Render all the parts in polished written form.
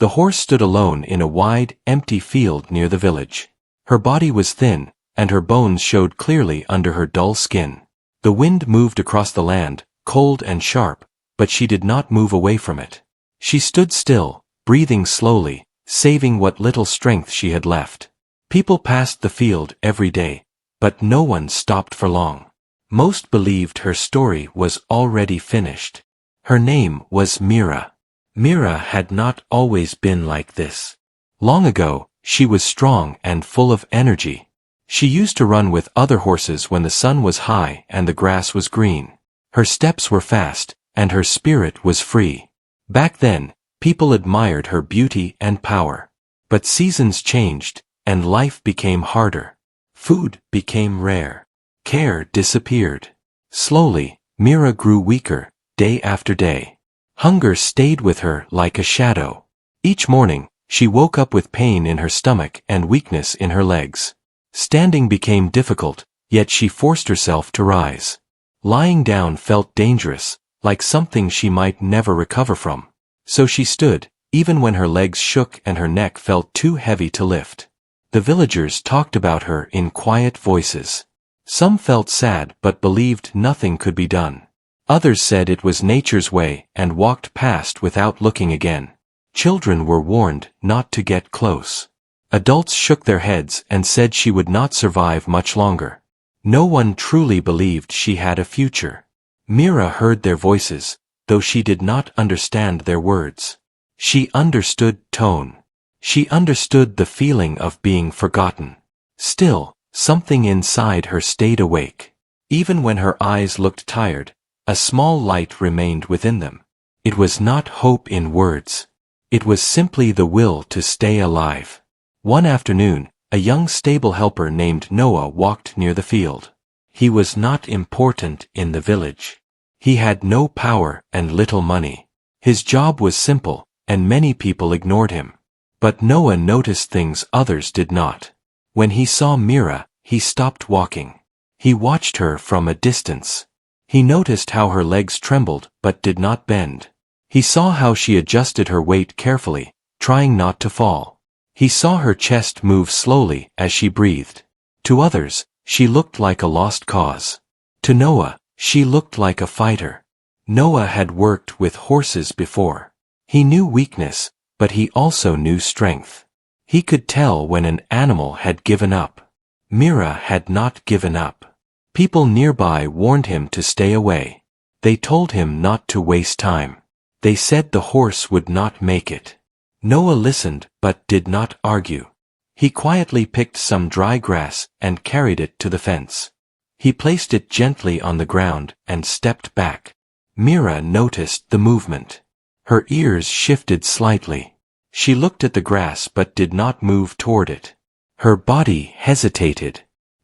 The horse stood alone in a wide, empty field near the village. Her body was thin, and her bones showed clearly under her dull skin. The wind moved across the land, cold and sharp, but she did not move away from it. She stood still, breathing slowly, saving what little strength she had left. People passed the field every day, but no one stopped for long. Most believed her story was already finished. Her name was Mira. Mira had not always been like this. Long ago, she was strong and full of energy. She used to run with other horses when the sun was high and the grass was green. Her steps were fast, and her spirit was free. Back then, people admired her beauty and power. But seasons changed, and life became harder. Food became rare. Care disappeared. Slowly, Mira grew weaker, day after day. Hunger stayed with her like a shadow. Each morning, she woke up with pain in her stomach and weakness in her legs. Standing became difficult, yet she forced herself to rise. Lying down felt dangerous, like something she might never recover from. So she stood, even when her legs shook and her neck felt too heavy to lift. The villagers talked about her in quiet voices. Some felt sad but believed nothing could be done. Others said it was nature's way and walked past without looking again. Children were warned not to get close. Adults shook their heads and said she would not survive much longer. No one truly believed she had a future. Mira heard their voices, though she did not understand their words. She understood tone. She understood the feeling of being forgotten. Still, something inside her stayed awake. Even when her eyes looked tired, a small light remained within them. It was not hope in words. It was simply the will to stay alive. One afternoon, a young stable helper named Noah walked near the field. He was not important in the village. He had no power and little money. His job was simple, and many people ignored him. But Noah noticed things others did not. When he saw Mira, he stopped walking. He watched her from a distance. He noticed how her legs trembled but did not bend. He saw how she adjusted her weight carefully, trying not to fall. He saw her chest move slowly as she breathed. To others, she looked like a lost cause. To Noah, she looked like a fighter. Noah had worked with horses before. He knew weakness, but he also knew strength. He could tell when an animal had given up. Mira had not given up. People nearby warned him to stay away. They told him not to waste time. They said the horse would not make it. Noah listened but did not argue. He quietly picked some dry grass and carried it to the fence. He placed it gently on the ground and stepped back. Mira noticed the movement. Her ears shifted slightly. She looked at the grass but did not move toward it. Her body hesitated.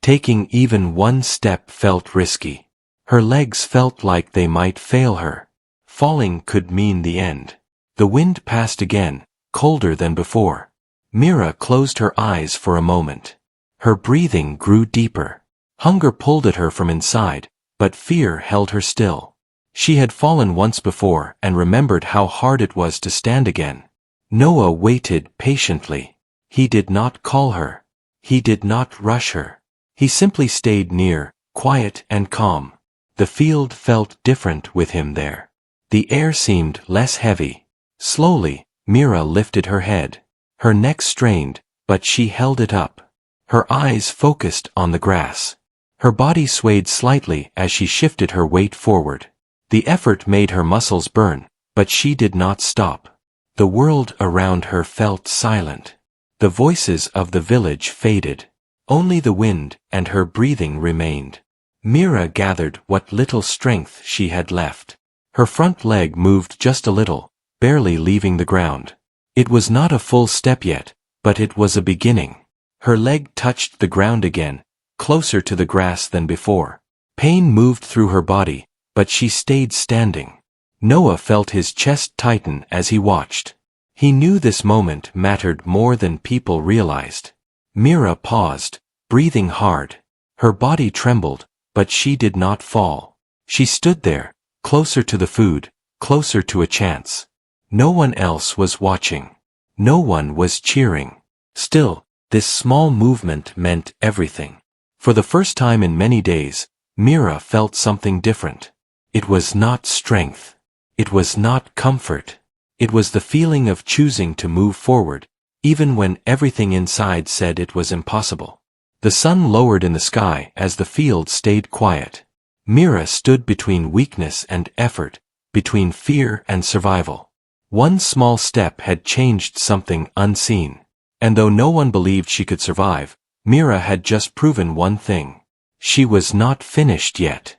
Taking even one step felt risky. Her legs felt like they might fail her. Falling could mean the end. The wind passed again, colder than before. Mira closed her eyes for a moment. Her breathing grew deeper. Hunger pulled at her from inside, but fear held her still. She had fallen once before and remembered how hard it was to stand again. Noah waited patiently. He did not call her. He did not rush her. He simply stayed near, quiet and calm. The field felt different with him there. The air seemed less heavy. Slowly, Mira lifted her head. Her neck strained, but she held it up. Her eyes focused on the grass. Her body swayed slightly as she shifted her weight forward. The effort made her muscles burn, but she did not stop. The world around her felt silent. The voices of the village faded. Only the wind and her breathing remained. Mira gathered what little strength she had left. Her front leg moved just a little, barely leaving the ground. It was not a full step yet, but it was a beginning. Her leg touched the ground again, closer to the grass than before. Pain moved through her body, but she stayed standing. Noah felt his chest tighten as he watched. He knew this moment mattered more than people realized. Mira paused, breathing hard. Her body trembled, but she did not fall. She stood there, closer to the food, closer to a chance. No one else was watching. No one was cheering. Still, this small movement meant everything. For the first time in many days, Mira felt something different. It was not strength. It was not comfort. It was the feeling of choosing to move forward, even when everything inside said it was impossible. The sun lowered in the sky as the field stayed quiet. Mira stood between weakness and effort, between fear and survival. One small step had changed something unseen. And though no one believed she could survive, Mira had just proven one thing. She was not finished yet.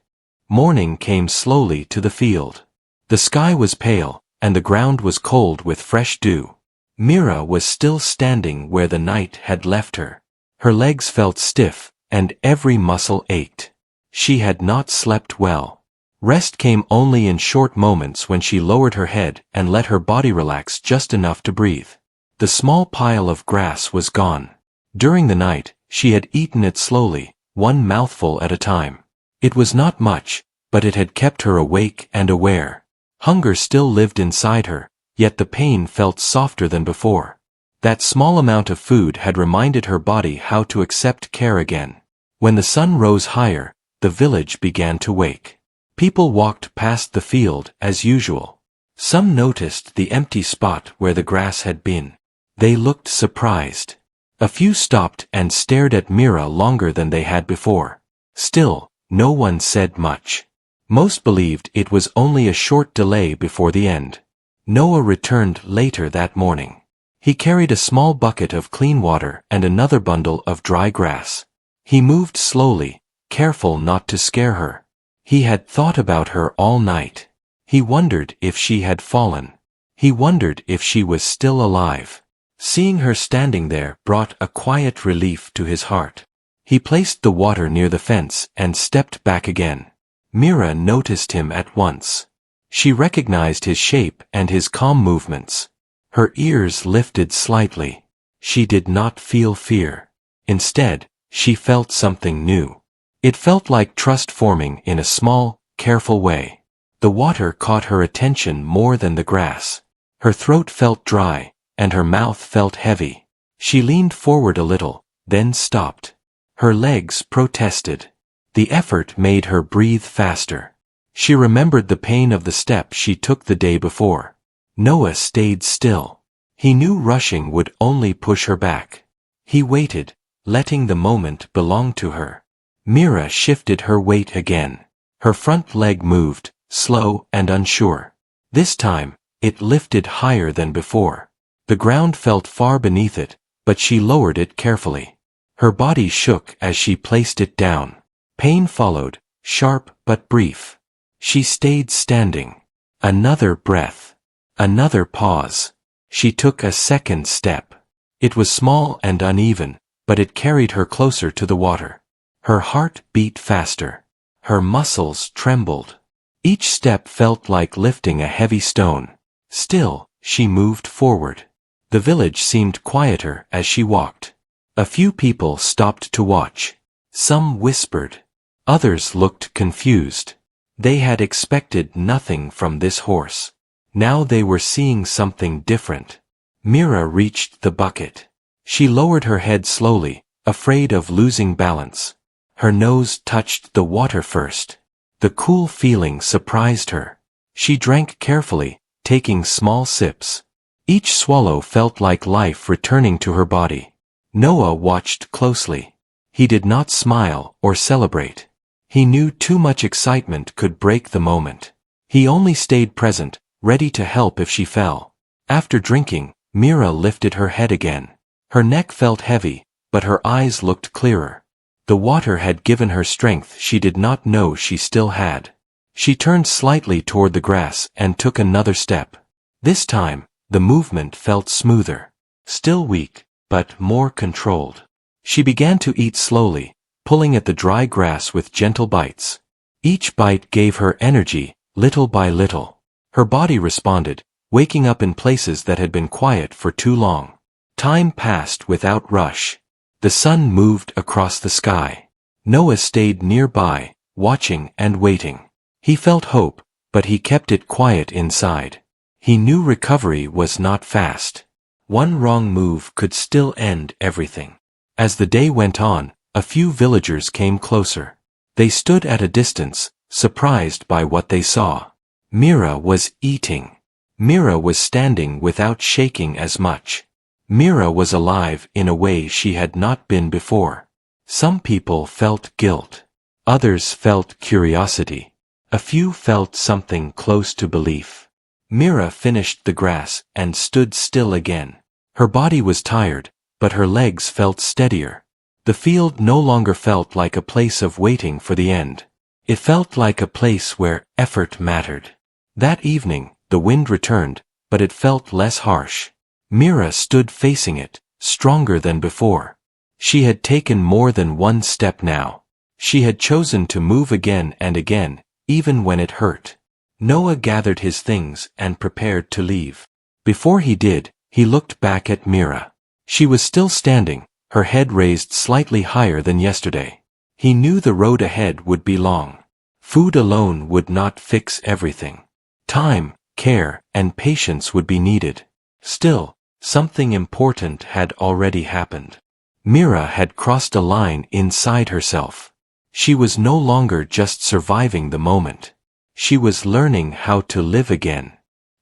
Morning came slowly to the field. The sky was pale, and the ground was cold with fresh dew. Mira was still standing where the night had left her. Her legs felt stiff, and every muscle ached. She had not slept well. Rest came only in short moments when she lowered her head and let her body relax just enough to breathe. The small pile of grass was gone. During the night, she had eaten it slowly, one mouthful at a time. It was not much, but it had kept her awake and aware. Hunger still lived inside her, yet the pain felt softer than before. That small amount of food had reminded her body how to accept care again. When the sun rose higher, the village began to wake. People walked past the field as usual. Some noticed the empty spot where the grass had been. They looked surprised. A few stopped and stared at Mira longer than they had before. Still, no one said much. Most believed it was only a short delay before the end. Noah returned later that morning. He carried a small bucket of clean water and another bundle of dry grass. He moved slowly, careful not to scare her. He had thought about her all night. He wondered if she had fallen. He wondered if she was still alive. Seeing her standing there brought a quiet relief to his heart. He placed the water near the fence and stepped back again. Mira noticed him at once. She recognized his shape and his calm movements. Her ears lifted slightly. She did not feel fear. Instead, she felt something new. It felt like trust forming in a small, careful way. The water caught her attention more than the grass. Her throat felt dry, and her mouth felt heavy. She leaned forward a little, then stopped. Her legs protested. The effort made her breathe faster. She remembered the pain of the step she took the day before. Noah stayed still. He knew rushing would only push her back. He waited, letting the moment belong to her. Mira shifted her weight again. Her front leg moved, slow and unsure. This time, it lifted higher than before. The ground felt far beneath it, but she lowered it carefully. Her body shook as she placed it down. Pain followed, sharp but brief. She stayed standing. Another breath. Another pause. She took a second step. It was small and uneven, but it carried her closer to the water. Her heart beat faster. Her muscles trembled. Each step felt like lifting a heavy stone. Still, she moved forward. The village seemed quieter as she walked. A few people stopped to watch. Some whispered. Others looked confused. They had expected nothing from this horse. Now they were seeing something different. Mira reached the bucket. She lowered her head slowly, afraid of losing balance. Her nose touched the water first. The cool feeling surprised her. She drank carefully, taking small sips. Each swallow felt like life returning to her body. Noah watched closely. He did not smile or celebrate. He knew too much excitement could break the moment. He only stayed present, ready to help if she fell. After drinking, Mira lifted her head again. Her neck felt heavy, but her eyes looked clearer. The water had given her strength she did not know she still had. She turned slightly toward the grass and took another step. This time, the movement felt smoother. Still weak, but more controlled. She began to eat slowly, pulling at the dry grass with gentle bites. Each bite gave her energy, little by little. Her body responded, waking up in places that had been quiet for too long. Time passed without rush. The sun moved across the sky. Noah stayed nearby, watching and waiting. He felt hope, but he kept it quiet inside. He knew recovery was not fast. One wrong move could still end everything. As the day went on, a few villagers came closer. They stood at a distance, surprised by what they saw. Mira was eating. Mira was standing without shaking as much. Mira was alive in a way she had not been before. Some people felt guilt. Others felt curiosity. A few felt something close to belief. Mira finished the grass and stood still again. Her body was tired, but her legs felt steadier. The field no longer felt like a place of waiting for the end. It felt like a place where effort mattered. That evening, the wind returned, but it felt less harsh. Mira stood facing it, stronger than before. She had taken more than one step now. She had chosen to move again and again, even when it hurt. Noah gathered his things and prepared to leave. Before he did, he looked back at Mira. She was still standing, her head raised slightly higher than yesterday. He knew the road ahead would be long. Food alone would not fix everything. Time, care, and patience would be needed. Still, something important had already happened. Mira had crossed a line inside herself. She was no longer just surviving the moment. She was learning how to live again.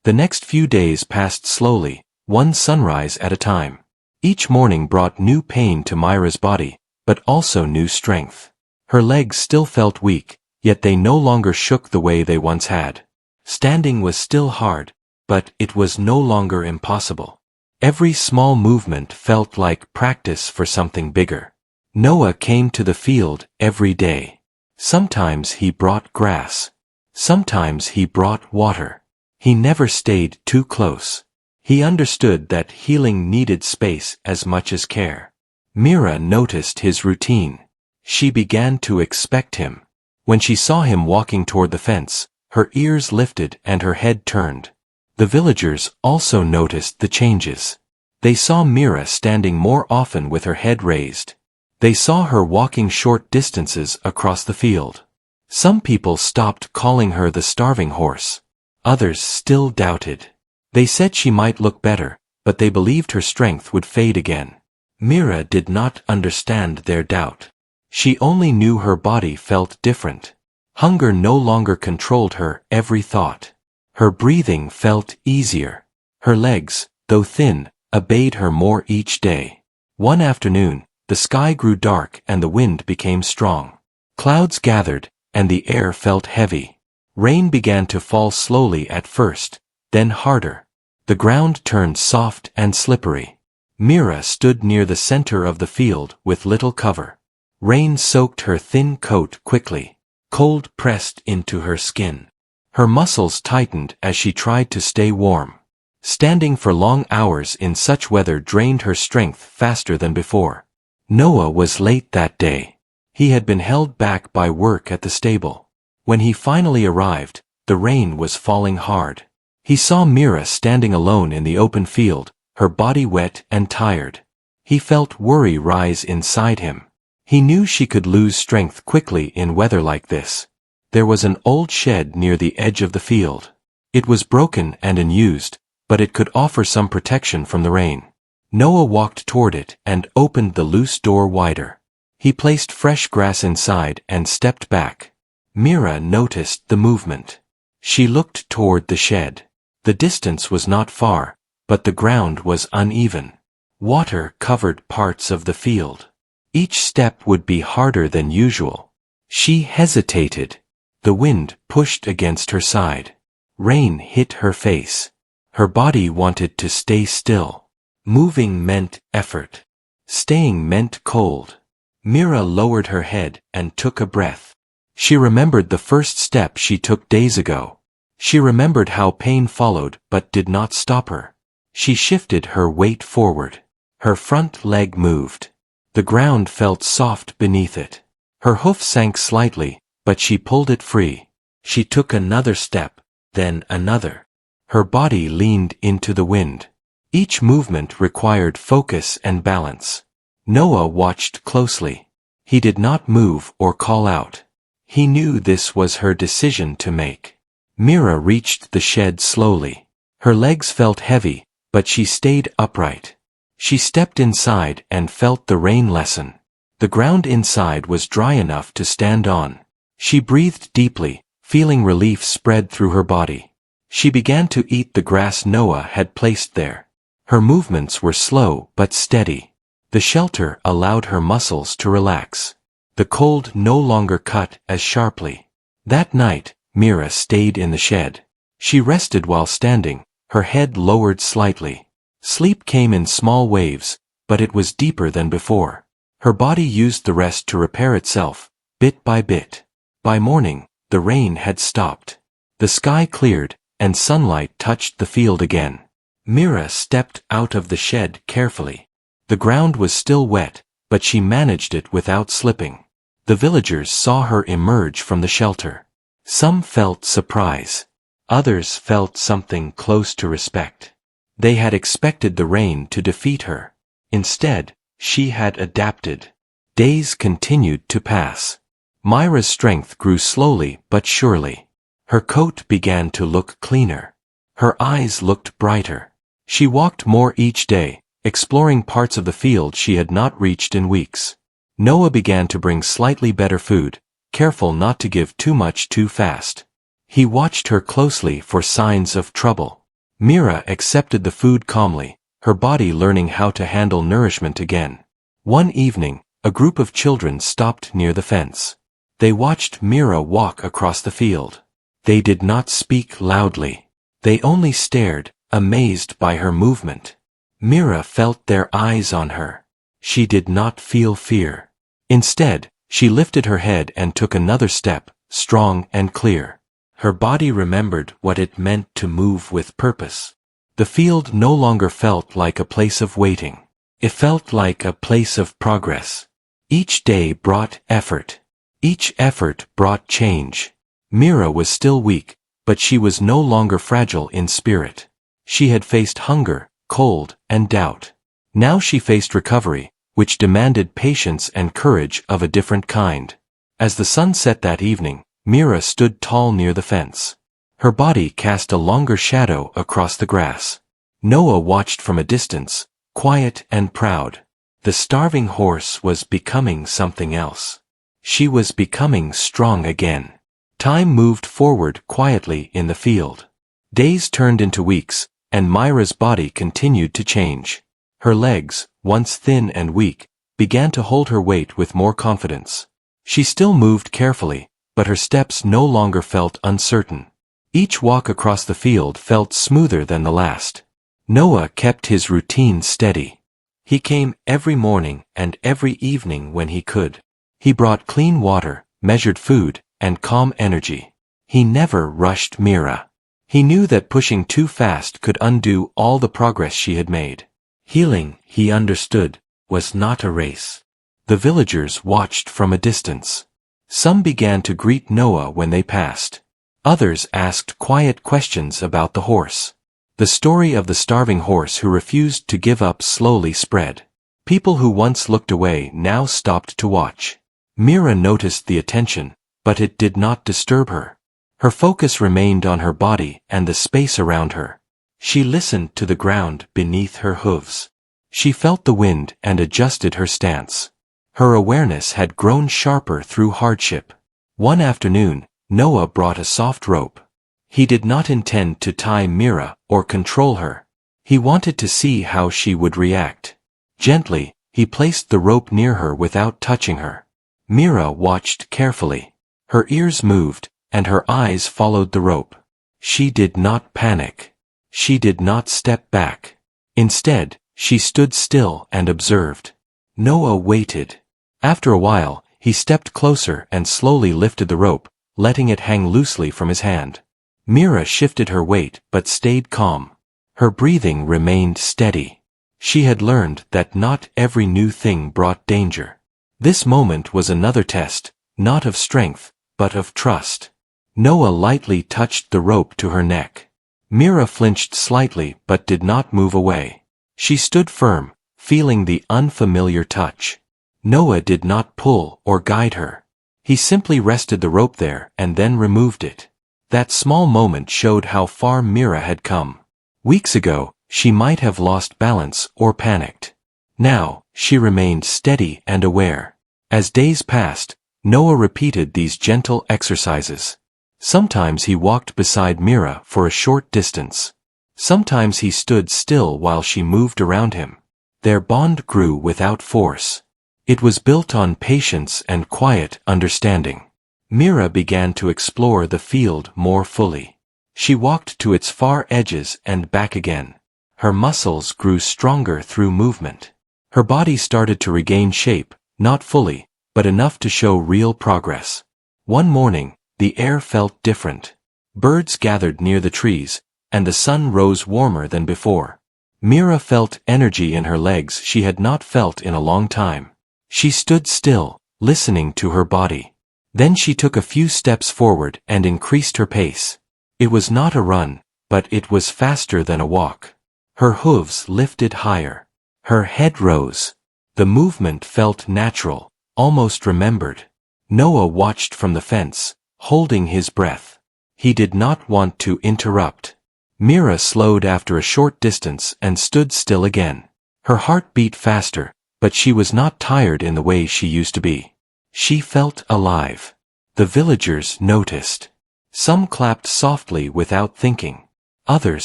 The next few days passed slowly, one sunrise at a time. Each morning brought new pain to Myra's body, but also new strength. Her legs still felt weak, yet they no longer shook the way they once had. Standing was still hard, but it was no longer impossible. Every small movement felt like practice for something bigger. Noah came to the field every day. Sometimes he brought grass. Sometimes he brought water. He never stayed too close. He understood that healing needed space as much as care. Mira noticed his routine. She began to expect him. When she saw him walking toward the fence, her ears lifted and her head turned. The villagers also noticed the changes. They saw Mira standing more often with her head raised. They saw her walking short distances across the field. Some people stopped calling her the starving horse. Others still doubted. They said she might look better, but they believed her strength would fade again. Mira did not understand their doubt. She only knew her body felt different. Hunger no longer controlled her every thought. Her breathing felt easier. Her legs, though thin, obeyed her more each day. One afternoon, the sky grew dark and the wind became strong. Clouds gathered, and the air felt heavy. Rain began to fall slowly at first, then harder. The ground turned soft and slippery. Mira stood near the center of the field with little cover. Rain soaked her thin coat quickly. Cold pressed into her skin. Her muscles tightened as she tried to stay warm. Standing for long hours in such weather drained her strength faster than before. Noah was late that day. He had been held back by work at the stable. When he finally arrived, the rain was falling hard. He saw Mira standing alone in the open field, her body wet and tired. He felt worry rise inside him. He knew she could lose strength quickly in weather like this. There was an old shed near the edge of the field. It was broken and unused, but it could offer some protection from the rain. Noah walked toward it and opened the loose door wider. He placed fresh grass inside and stepped back. Mira noticed the movement. She looked toward the shed. The distance was not far, but the ground was uneven. Water covered parts of the field. Each step would be harder than usual. She hesitated. The wind pushed against her side. Rain hit her face. Her body wanted to stay still. Moving meant effort. Staying meant cold. Mira lowered her head and took a breath. She remembered the first step she took days ago. She remembered how pain followed but did not stop her. She shifted her weight forward. Her front leg moved. The ground felt soft beneath it. Her hoof sank slightly, but she pulled it free. She took another step, then another. Her body leaned into the wind. Each movement required focus and balance. Noah watched closely. He did not move or call out. He knew this was her decision to make. Mira reached the shed slowly. Her legs felt heavy, but she stayed upright. She stepped inside and felt the rain lessen. The ground inside was dry enough to stand on. She breathed deeply, feeling relief spread through her body. She began to eat the grass Noah had placed there. Her movements were slow but steady. The shelter allowed her muscles to relax. The cold no longer cut as sharply. That night, Mira stayed in the shed. She rested while standing, her head lowered slightly. Sleep came in small waves, but it was deeper than before. Her body used the rest to repair itself, bit by bit. By morning, the rain had stopped. The sky cleared, and sunlight touched the field again. Mira stepped out of the shed carefully. The ground was still wet, but she managed it without slipping. The villagers saw her emerge from the shelter. Some felt surprise. Others felt something close to respect. They had expected the rain to defeat her. Instead, she had adapted. Days continued to pass. Myra's strength grew slowly but surely. Her coat began to look cleaner. Her eyes looked brighter. She walked more each day, exploring parts of the field she had not reached in weeks. Noah began to bring slightly better food, careful not to give too much too fast. He watched her closely for signs of trouble. Mira accepted the food calmly, her body learning how to handle nourishment again. One evening, a group of children stopped near the fence. They watched Mira walk across the field. They did not speak loudly. They only stared, amazed by her movement. Mira felt their eyes on her. She did not feel fear. Instead, she lifted her head and took another step, strong and clear. Her body remembered what it meant to move with purpose. The field no longer felt like a place of waiting. It felt like a place of progress. Each day brought effort. Each effort brought change. Mira was still weak, but she was no longer fragile in spirit. She had faced hunger, cold, and doubt. Now she faced recovery, which demanded patience and courage of a different kind. As the sun set that evening, Mira stood tall near the fence. Her body cast a longer shadow across the grass. Noah watched from a distance, quiet and proud. The starving horse was becoming something else. She was becoming strong again. Time moved forward quietly in the field. Days turned into weeks, and Myra's body continued to change. Her legs, once thin and weak, began to hold her weight with more confidence. She still moved carefully, but her steps no longer felt uncertain. Each walk across the field felt smoother than the last. Noah kept his routine steady. He came every morning and every evening when he could. He brought clean water, measured food, and calm energy. He never rushed Mira. He knew that pushing too fast could undo all the progress she had made. Healing, he understood, was not a race. The villagers watched from a distance. Some began to greet Noah when they passed. Others asked quiet questions about the horse. The story of the starving horse who refused to give up slowly spread. People who once looked away now stopped to watch. Mira noticed the attention, but it did not disturb her. Her focus remained on her body and the space around her. She listened to the ground beneath her hooves. She felt the wind and adjusted her stance. Her awareness had grown sharper through hardship. One afternoon, Noah brought a soft rope. He did not intend to tie Mira or control her. He wanted to see how she would react. Gently, he placed the rope near her without touching her. Mira watched carefully. Her ears moved, and her eyes followed the rope. She did not panic. She did not step back. Instead, she stood still and observed. Noah waited. After a while, he stepped closer and slowly lifted the rope, letting it hang loosely from his hand. Mira shifted her weight but stayed calm. Her breathing remained steady. She had learned that not every new thing brought danger. This moment was another test, not of strength, but of trust. Noah lightly touched the rope to her neck. Mira flinched slightly but did not move away. She stood firm, feeling the unfamiliar touch. Noah did not pull or guide her. He simply rested the rope there and then removed it. That small moment showed how far Mira had come. Weeks ago, She might have lost balance or panicked. Now, she remained steady and aware. As days passed, Noah repeated these gentle exercises. Sometimes he walked beside Mira for a short distance. Sometimes he stood still while she moved around him. Their bond grew without force. It was built on patience and quiet understanding. Mira began to explore the field more fully. She walked to its far edges and back again. Her muscles grew stronger through movement. Her body started to regain shape, not fully, but enough to show real progress. One morning, the air felt different. Birds gathered near the trees, and the sun rose warmer than before. Mira felt energy in her legs she had not felt in a long time. She stood still, listening to her body. Then she took a few steps forward and increased her pace. It was not a run, but it was faster than a walk. Her hooves lifted higher. Her head rose. The movement felt natural, almost remembered. Noah watched from the fence, holding his breath. He did not want to interrupt. Mira slowed after a short distance and stood still again. Her heart beat faster, but she was not tired in the way she used to be. She felt alive. The villagers noticed. Some clapped softly without thinking. Others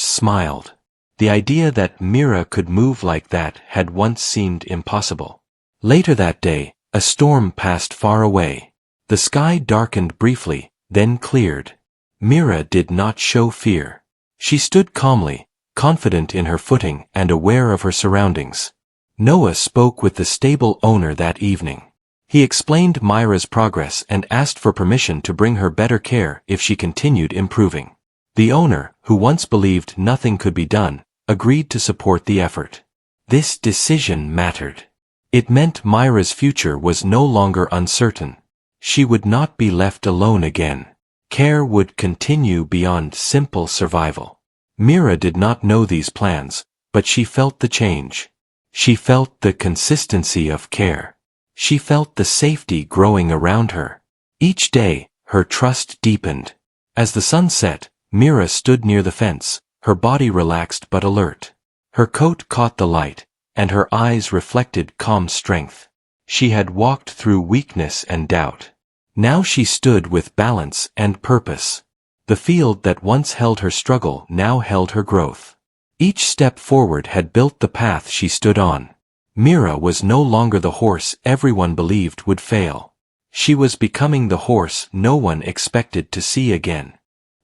smiled. The idea that Mira could move like that had once seemed impossible. Later that day, a storm passed far away. The sky darkened briefly, then cleared. Mira did not show fear. She stood calmly, confident in her footing and aware of her surroundings. Noah spoke with the stable owner that evening. He explained Mira's progress and asked for permission to bring her better care if she continued improving. The owner, who once believed nothing could be done, agreed to support the effort. This decision mattered. It meant Mira's future was no longer uncertain. She would not be left alone again. Care would continue beyond simple survival. Mira did not know these plans, but she felt the change. She felt the consistency of care. She felt the safety growing around her. Each day, her trust deepened. As the sun set, Mira stood near the fence, her body relaxed but alert. Her coat caught the light, and her eyes reflected calm strength. She had walked through weakness and doubt. Now she stood with balance and purpose. The field that once held her struggle now held her growth. Each step forward had built the path she stood on. Mira was no longer the horse everyone believed would fail. She was becoming the horse no one expected to see again.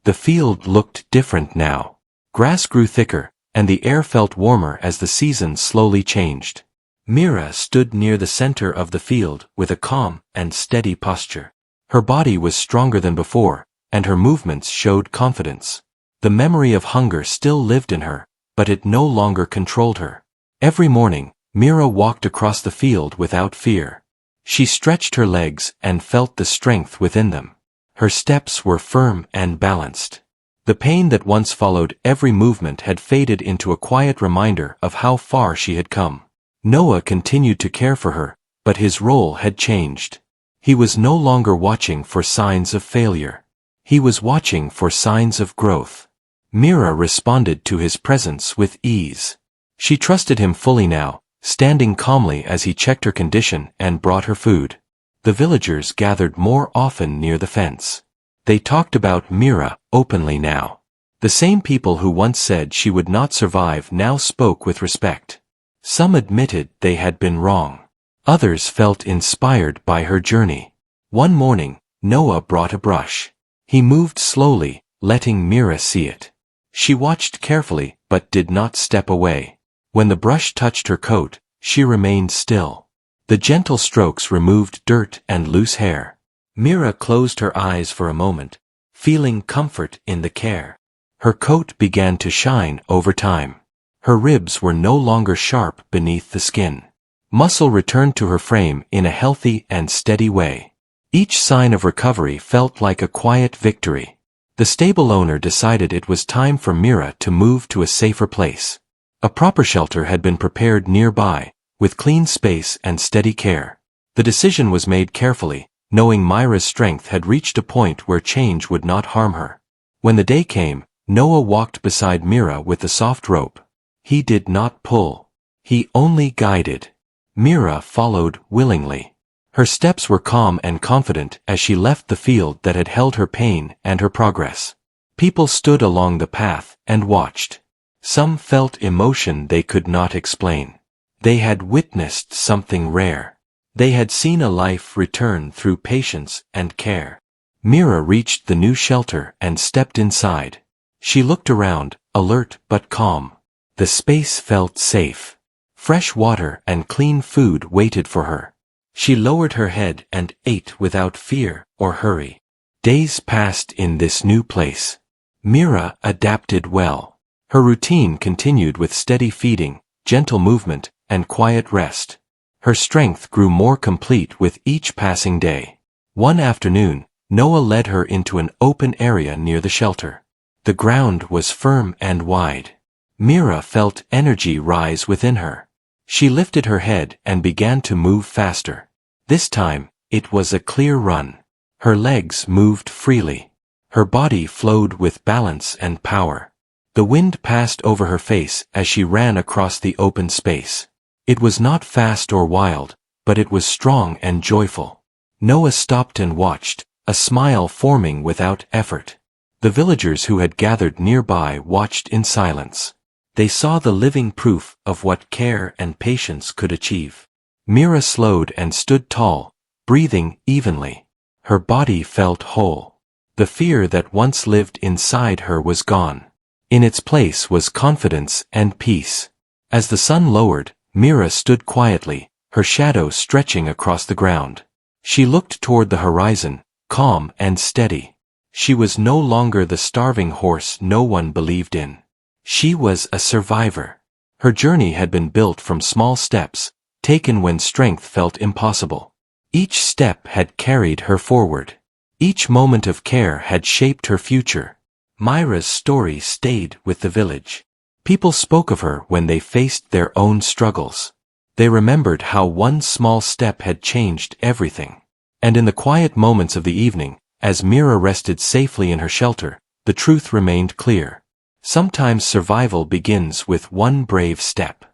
The field looked different now. Grass grew thicker, and the air felt warmer as the seasons slowly changed. Mira stood near the center of the field with a calm and steady posture. Her body was stronger than before, and her movements showed confidence. The memory of hunger still lived in her, but it no longer controlled her. Every morning, Mira walked across the field without fear. She stretched her legs and felt the strength within them. Her steps were firm and balanced. The pain that once followed every movement had faded into a quiet reminder of how far she had come. Noah continued to care for her, but his role had changed. He was no longer watching for signs of failure. He was watching for signs of growth. Mira responded to his presence with ease. She trusted him fully now, standing calmly as he checked her condition and brought her food. The villagers gathered more often near the fence. They talked about Mira openly now. The same people who once said she would not survive now spoke with respect. Some admitted they had been wrong. Others felt inspired by her journey. One morning, Noah brought a brush. He moved slowly, letting Mira see it. She watched carefully, but did not step away. When the brush touched her coat, she remained still. The gentle strokes removed dirt and loose hair. Mira closed her eyes for a moment, feeling comfort in the care. Her coat began to shine over time. Her ribs were no longer sharp beneath the skin. Muscle returned to her frame in a healthy and steady way. Each sign of recovery felt like a quiet victory. The stable owner decided it was time for Mira to move to a safer place. A proper shelter had been prepared nearby, with clean space and steady care. The decision was made carefully, knowing Mira's strength had reached a point where change would not harm her. When the day came, Noah walked beside Mira with the soft rope. He did not pull. He only guided. Mira followed willingly. Her steps were calm and confident as she left the field that had held her pain and her progress. People stood along the path and watched. Some felt emotion they could not explain. They had witnessed something rare. They had seen a life return through patience and care. Mira reached the new shelter and stepped inside. She looked around, alert but calm. The space felt safe. Fresh water and clean food waited for her. She lowered her head and ate without fear or hurry. Days passed in this new place. Mira adapted well. Her routine continued with steady feeding, gentle movement, and quiet rest. Her strength grew more complete with each passing day. One afternoon, Noah led her into an open area near the shelter. The ground was firm and wide. Mira felt energy rise within her. She lifted her head and began to move faster. This time, it was a clear run. Her legs moved freely. Her body flowed with balance and power. The wind passed over her face as she ran across the open space. It was not fast or wild, but it was strong and joyful. Noah stopped and watched, a smile forming without effort. The villagers who had gathered nearby watched in silence. They saw the living proof of what care and patience could achieve. Mira slowed and stood tall, breathing evenly. Her body felt whole. The fear that once lived inside her was gone. In its place was confidence and peace. As the sun lowered, Mira stood quietly, her shadow stretching across the ground. She looked toward the horizon, calm and steady. She was no longer the starving horse no one believed in. She was a survivor. Her journey had been built from small steps, taken when strength felt impossible. Each step had carried her forward. Each moment of care had shaped her future. Mira's story stayed with the village. People spoke of her when they faced their own struggles. They remembered how one small step had changed everything. And in the quiet moments of the evening, as Mira rested safely in her shelter, the truth remained clear. Sometimes survival begins with one brave step.